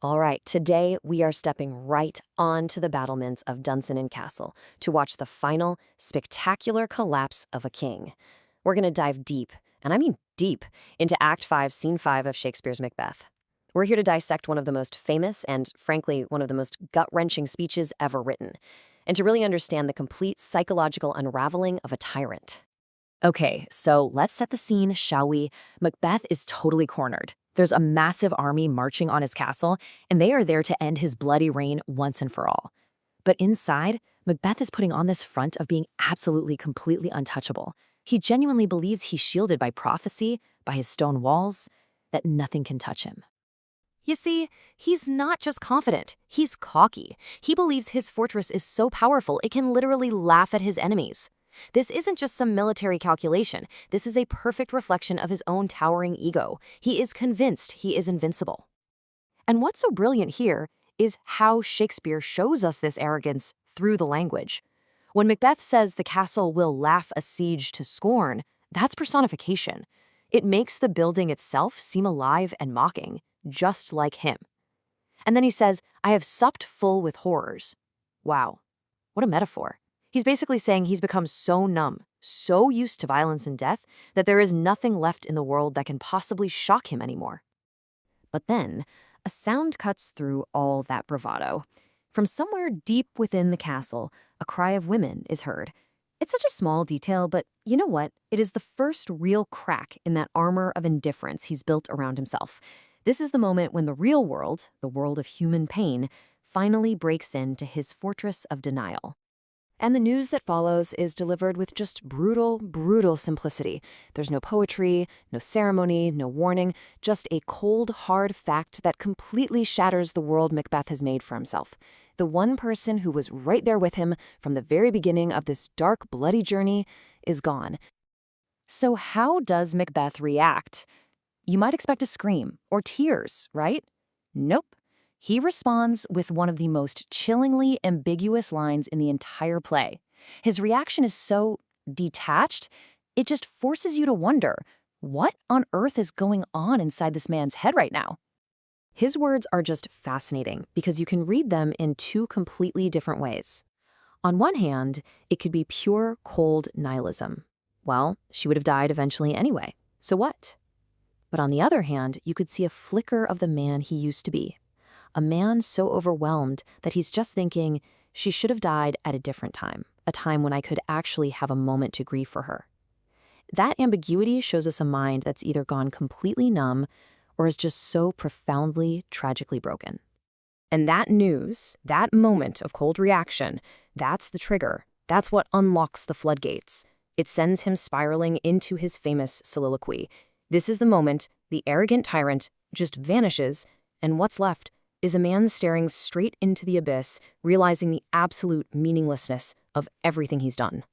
All right, today we are stepping right onto the battlements of Dunsinane and Castle to watch the final, spectacular collapse of a king. We're going to dive deep, and I mean deep, into Act 5, Scene 5 of Shakespeare's Macbeth. We're here to dissect one of the most famous and, frankly, one of the most gut-wrenching speeches ever written, and to really understand the complete psychological unraveling of a tyrant. Okay, so let's set the scene, shall we? Macbeth is totally cornered. There's a massive army marching on his castle, and they are there to end his bloody reign once and for all. But inside, Macbeth is putting on this front of being absolutely, completely untouchable. He genuinely believes he's shielded by prophecy, by his stone walls, that nothing can touch him. You see, he's not just confident, he's cocky. He believes his fortress is so powerful it can literally laugh at his enemies. This isn't just some military calculation. This is a perfect reflection of his own towering ego. He is convinced he is invincible. And what's so brilliant here is how Shakespeare shows us this arrogance through the language. When Macbeth says the castle will laugh a siege to scorn, that's personification. It makes the building itself seem alive and mocking, just like him. And then he says, "I have supped full with horrors." Wow, what a metaphor. He's basically saying he's become so numb, so used to violence and death, that there is nothing left in the world that can possibly shock him anymore. But then, a sound cuts through all that bravado. From somewhere deep within the castle, a cry of women is heard. It's such a small detail, but you know what? It is the first real crack in that armor of indifference he's built around himself. This is the moment when the real world, the world of human pain, finally breaks into his fortress of denial. And the news that follows is delivered with just brutal, brutal simplicity. There's no poetry, no ceremony, no warning, just a cold, hard fact that completely shatters the world Macbeth has made for himself. The one person who was right there with him from the very beginning of this dark, bloody journey is gone. So how does Macbeth react? You might expect a scream or tears, right? Nope. He responds with one of the most chillingly ambiguous lines in the entire play. His reaction is so detached, it just forces you to wonder, what on earth is going on inside this man's head right now? His words are just fascinating because you can read them in two completely different ways. On one hand, it could be pure, cold nihilism. Well, she would have died eventually anyway, so what? But on the other hand, you could see a flicker of the man he used to be. A man so overwhelmed that he's just thinking, she should have died at a different time, a time when I could actually have a moment to grieve for her. That ambiguity shows us a mind that's either gone completely numb or is just so profoundly, tragically broken. And that news, that moment of cold reaction, that's the trigger. That's what unlocks the floodgates. It sends him spiraling into his famous soliloquy. This is the moment the arrogant tyrant just vanishes, and what's left is a man staring straight into the abyss, realizing the absolute meaninglessness of everything he's done.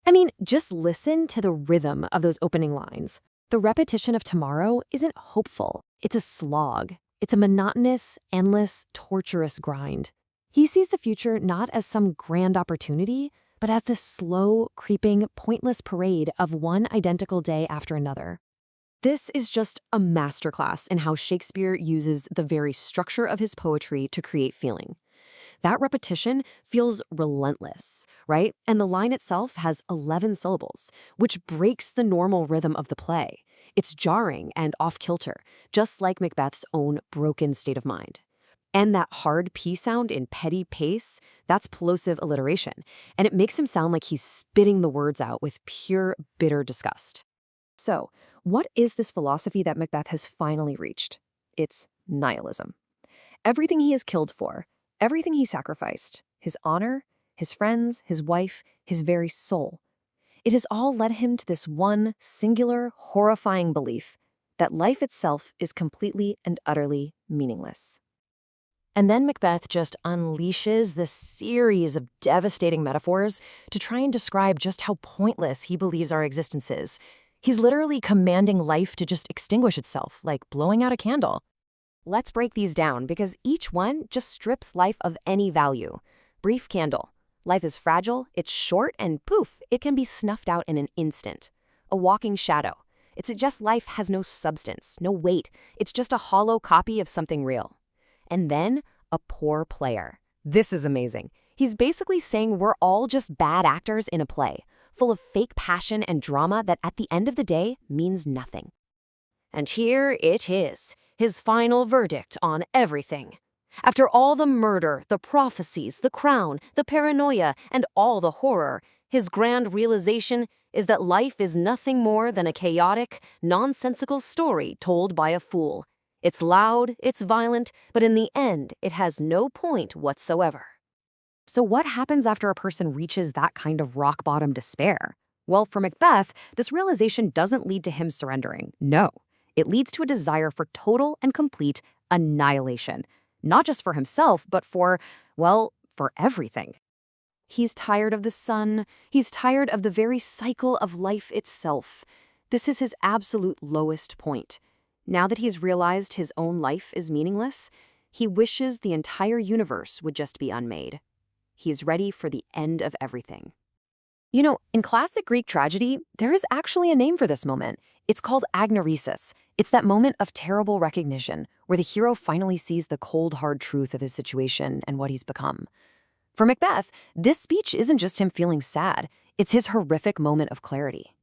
I mean, just listen to the rhythm of those opening lines. The repetition of tomorrow isn't hopeful. It's a slog. It's a monotonous, endless, torturous grind. He sees the future not as some grand opportunity, but as this slow, creeping, pointless parade of one identical day after another. This is just a masterclass in how Shakespeare uses the very structure of his poetry to create feeling. That repetition feels relentless, right? And the line itself has 11 syllables, which breaks the normal rhythm of the play. It's jarring and off-kilter, just like Macbeth's own broken state of mind. And that hard P sound in petty pace, that's plosive alliteration, and it makes him sound like he's spitting the words out with pure, bitter disgust. So, what is this philosophy that Macbeth has finally reached? It's nihilism. Everything he has killed for, everything he sacrificed, his honor, his friends, his wife, his very soul, it has all led him to this one singular, horrifying belief that life itself is completely and utterly meaningless. And then Macbeth just unleashes this series of devastating metaphors to try and describe just how pointless he believes our existence is. He's literally commanding life to just extinguish itself, like blowing out a candle. Let's break these down because each one just strips life of any value. Brief candle. Life is fragile, it's short, and poof, it can be snuffed out in an instant. A walking shadow. It suggests life has no substance, no weight. It's just a hollow copy of something real. and then a poor player. This is amazing. He's basically saying we're all just bad actors in a play, full of fake passion and drama that at the end of the day means nothing. And here it is, his final verdict on everything. After all the murder, the prophecies, the crown, the paranoia, and all the horror, his grand realization is that life is nothing more than a chaotic, nonsensical story told by a fool. It's loud, it's violent, but in the end, it has no point whatsoever. So what happens after a person reaches that kind of rock-bottom despair? Well, for Macbeth, this realization doesn't lead to him surrendering. No, it leads to a desire for total and complete annihilation. Not just for himself, but for everything. He's tired of the sun. He's tired of the very cycle of life itself. This is his absolute lowest point. Now that he's realized his own life is meaningless, he wishes the entire universe would just be unmade. He's ready for the end of everything. You know, in classic Greek tragedy, there is actually a name for this moment. It's called agnoresis. It's that moment of terrible recognition where the hero finally sees the cold, hard truth of his situation and what he's become. For Macbeth, this speech isn't just him feeling sad. It's his horrific moment of clarity.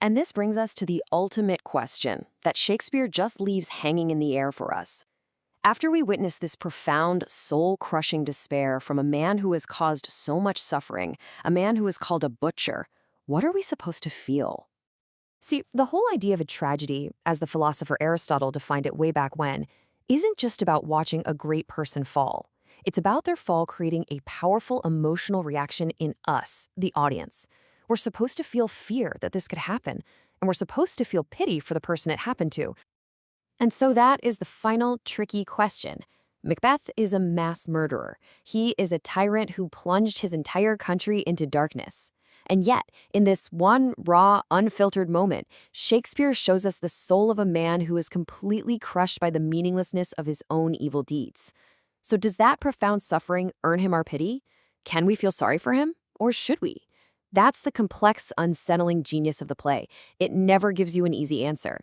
And this brings us to the ultimate question that Shakespeare just leaves hanging in the air for us. After we witness this profound, soul-crushing despair from a man who has caused so much suffering, a man who is called a butcher, what are we supposed to feel? See, the whole idea of a tragedy, as the philosopher Aristotle defined it way back when, isn't just about watching a great person fall. It's about their fall creating a powerful emotional reaction in us, the audience. We're supposed to feel fear that this could happen, and we're supposed to feel pity for the person it happened to. And so that is the final tricky question. Macbeth is a mass murderer. He is a tyrant who plunged his entire country into darkness. And yet, in this one raw, unfiltered moment, Shakespeare shows us the soul of a man who is completely crushed by the meaninglessness of his own evil deeds. So does that profound suffering earn him our pity? Can we feel sorry for him? Or should we? That's the complex, unsettling genius of the play. It never gives you an easy answer.